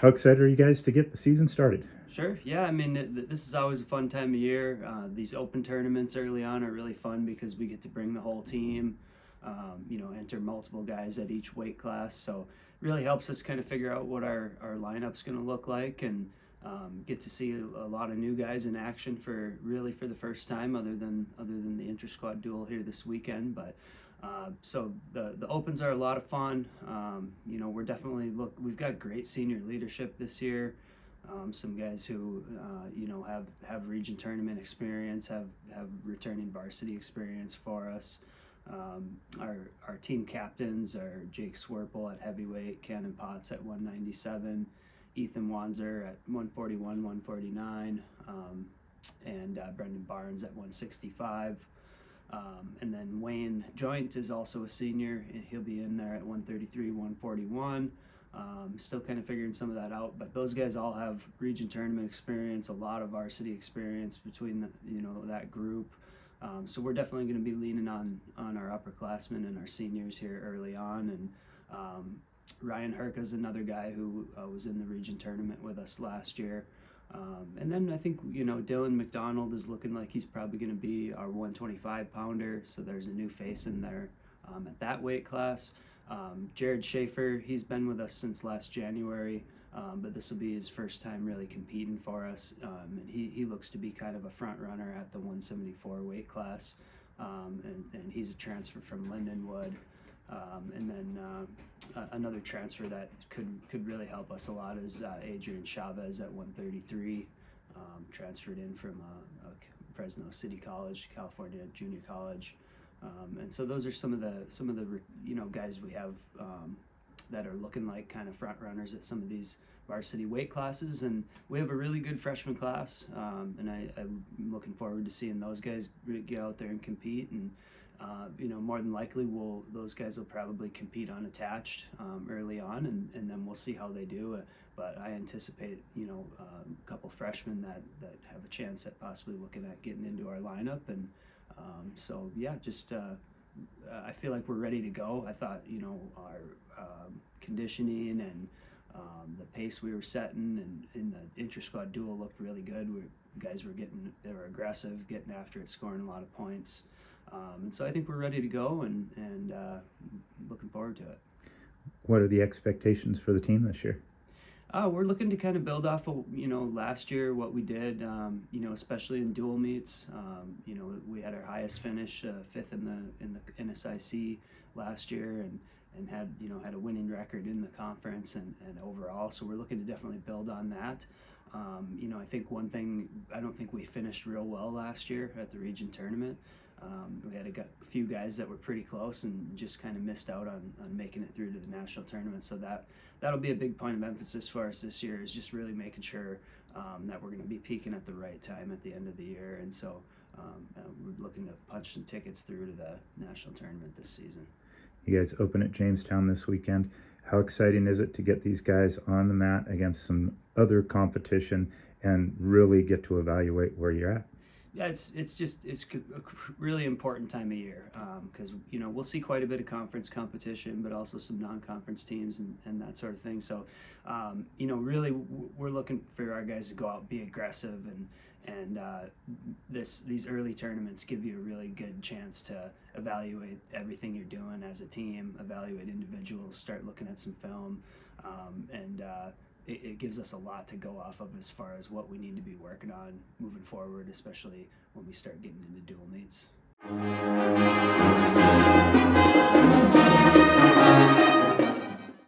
How excited are you guys to get the season started? Sure. Yeah. I mean, this is always a fun time of year. These open tournaments early on are really fun because we get to bring the whole team. Enter multiple guys at each weight class. So it really helps us kind of figure out what our lineup's going to look like and get to see a lot of new guys in action for the first time, other than the inter squad duel here this weekend. But so the opens are a lot of fun. We're definitely we've got great senior leadership this year. Some guys who have region tournament experience, have returning varsity experience for us. Our team captains are Jake Swerple at heavyweight, Cannon Potts at 197, Ethan Wanzer at 141, 149, and Brendan Barnes at 165. And then Wayne Joint is also a senior. He'll be in there at 133, 141. Still kind of figuring some of that out, but those guys all have region tournament experience, a lot of varsity experience between that group. So we're definitely going to be leaning on our upperclassmen and our seniors here early on. And Ryan Herka is another guy who was in the region tournament with us last year. And then I think Dylan McDonald is looking like he's probably going to be our 125 pounder. So there's a new face in there at that weight class. Jared Schaefer, he's been with us since last January, but this will be his first time really competing for us. And he looks to be kind of a front runner at the 174 weight class, and he's a transfer from Lindenwood. And then another transfer that could really help us a lot is Adrian Chavez at 133, transferred in from Fresno City College, California Junior College. And so those are some of the guys we have that are looking like kind of front runners at some of these varsity weight classes, and we have a really good freshman class, and I'm looking forward to seeing those guys get out there and compete. And more than likely those guys will probably compete unattached early on, and then we'll see how they do. But I anticipate a couple freshmen that have a chance at possibly looking at getting into our lineup. And I feel like we're ready to go. I thought our conditioning and the pace we were setting and in the inter-squad duel looked really good. Guys they were aggressive, getting after it, scoring a lot of points. And so I think we're ready to go and looking forward to it. What are the expectations for the team this year? We're looking to kind of build off of last year what we did, especially in dual meets. We had our highest finish, fifth in the NSIC last year, and had a winning record in the conference and overall. So we're looking to definitely build on that. I think one thing, I don't think we finished real well last year at the region tournament. We had a few guys that were pretty close and just kind of missed out on making it through to the national tournament. So that'll be a big point of emphasis for us this year, is just really making sure that we're going to be peaking at the right time at the end of the year. And so we're looking to punch some tickets through to the national tournament this season. You guys open at Jamestown this weekend. How exciting is it to get these guys on the mat against some other competition and really get to evaluate where you're at? Yeah, it's a really important time of year because we'll see quite a bit of conference competition, but also some non-conference teams and that sort of thing. So really we're looking for our guys to go out and be aggressive, and these early tournaments give you a really good chance to evaluate everything you're doing as a team, evaluate individuals, start looking at some film, and it gives us a lot to go off of as far as what we need to be working on moving forward, especially when we start getting into dual meets.